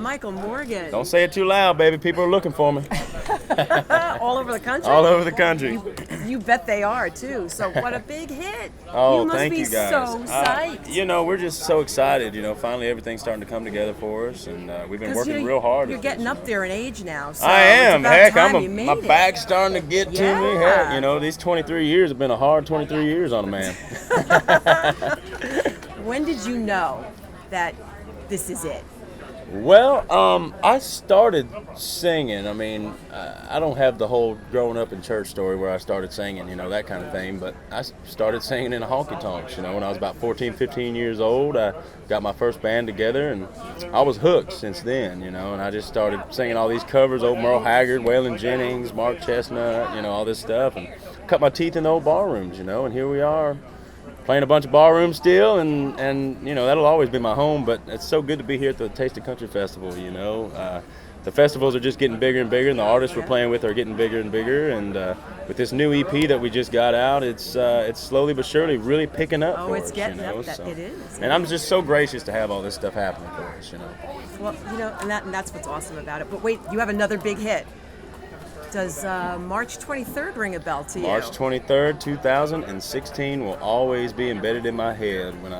Michael Morgan. Don't say it too loud, baby. People are looking for me. All over the country? All over the country. You bet they are, too. So what a big hit. Oh, you must thank be you guys. so psyched. We're just so excited. Finally everything's starting to come together for us, and we've been working real hard. You're getting up there in age now. So I am. It's about Heck, time you made my it. back's starting to get to me. Yeah. Heck, these 23 years have been a hard 23 years on a man. When did you know that this is it? Well, I started singing. I don't have the whole growing up in church story where I started singing, that kind of thing. But I started singing in the honky tonks, when I was about 14, 15 years old. I got my first band together, and I was hooked since then, and I just started singing all these covers, old Merle Haggard, Waylon Jennings, Mark Chestnut, all this stuff, and cut my teeth in the old bar rooms, and here we are. Playing a bunch of ballrooms still, and that'll always be my home. But it's so good to be here at the Taste of Country Festival. The festivals are just getting bigger and bigger, and the artists we're playing with are getting bigger and bigger. And with this new EP that we just got out, it's slowly but surely really picking up. Oh, for it's us, getting up. so. It is. And I'm just so gracious to have all this stuff happening for us. Well, and that's what's awesome about it. But wait, you have another big hit. Does March 23rd ring a bell to you? March 23rd, 2016 will always be embedded in my head when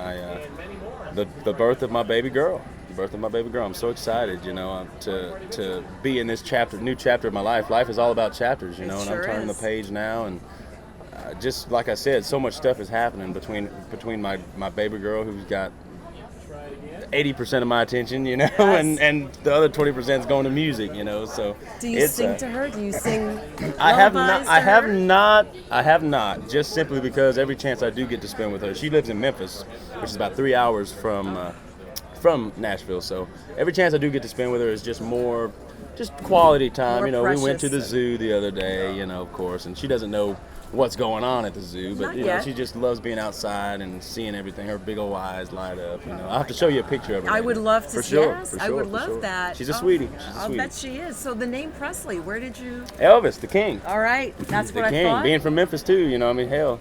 the birth of my baby girl. The birth of my baby girl. I'm so excited, to be in this new chapter of my life. Life is all about chapters, and I'm turning the page now, and just like I said, so much stuff is happening between my baby girl, who's got 80% of my attention, Yes. and the other 20% is going to music, so. Do you sing to her? Do you sing I have lullabies I have not, just simply because every chance I do get to spend with her. She lives in Memphis, which is about 3 hours from Nashville, so every chance I do get to spend with her is just quality time. More we went to the precious. zoo the other day, of course, and she doesn't know what's going on at the zoo, but Not yet. she just loves being outside and seeing everything. Her big old eyes light up. I'll have to show you a picture of her. I would love to for see. sure, Yes, for I sure, would for love sure. that. She's a sweetie. I'll bet she is. So the name Presley, where did you? Elvis, the king. All right, that's The what king. I thought. Being from Memphis too, hell,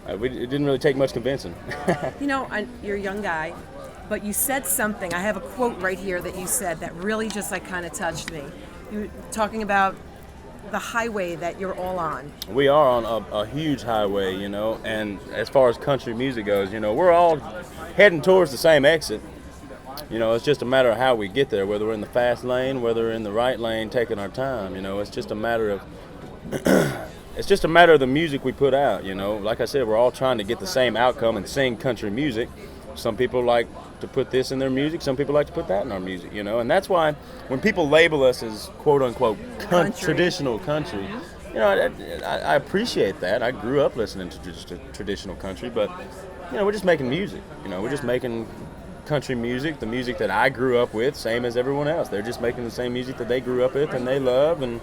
it didn't really take much convincing. You're a young guy, but you said something. I have a quote right here that you said that really just kind of touched me. You were talking about the highway that you're all on. We are on a huge highway, and as far as country music goes, we're all heading towards the same exit. It's just a matter of how we get there, whether we're in the fast lane, whether we're in the right lane, taking our time. It's just a matter of the music we put out. Like I said, we're all trying to get the same outcome and sing country music. Some people like to put this in their music. Some people like to put that in our music, and that's why when people label us as quote unquote traditional country, I appreciate that. I grew up listening to traditional country, but we're just making music. We're just making country music, the music that I grew up with, same as everyone else. They're just making the same music that they grew up with and they love, and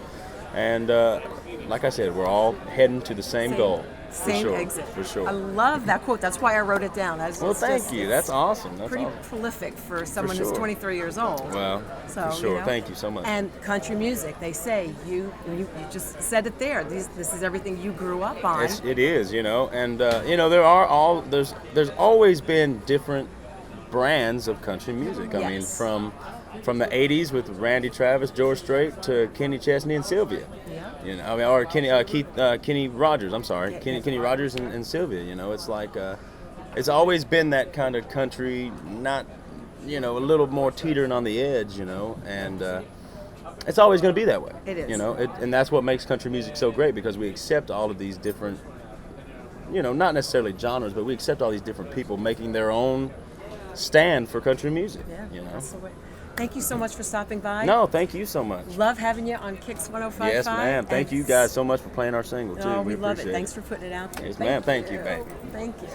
like I said, we're all heading to the same goal. Same exit. For sure. I love that quote. That's why I wrote it down. Thank you. That's awesome. That's pretty awesome. prolific for someone who's sure. 23 years old. Well, for sure. Thank you so much. And country music, they say, you just said it there. This is everything you grew up on. It is, and there's always been different brands of country music. I mean, Yes. from the 80s with Randy Travis, George Strait, to Kenny Chesney and Sylvia. Yeah. Or Kenny Rogers. I'm sorry, Yeah, Kenny Rogers and Sylvia. It's like it's always been that kind of country, not a little more teetering on the edge, and it's always going to be that way. It is. And that's what makes country music so great, because we accept all of these different, not necessarily genres, but we accept all these different people making their own stand for country music. Yeah. That's the way. Thank you so much for stopping by. No, thank you so much. Love having you on Kicks 105.5. Yes, ma'am. Thank you guys so much for playing our single, too. Oh, we love it. appreciate Thanks for putting it out there. Yes, ma'am. Thank you, baby. Thank you.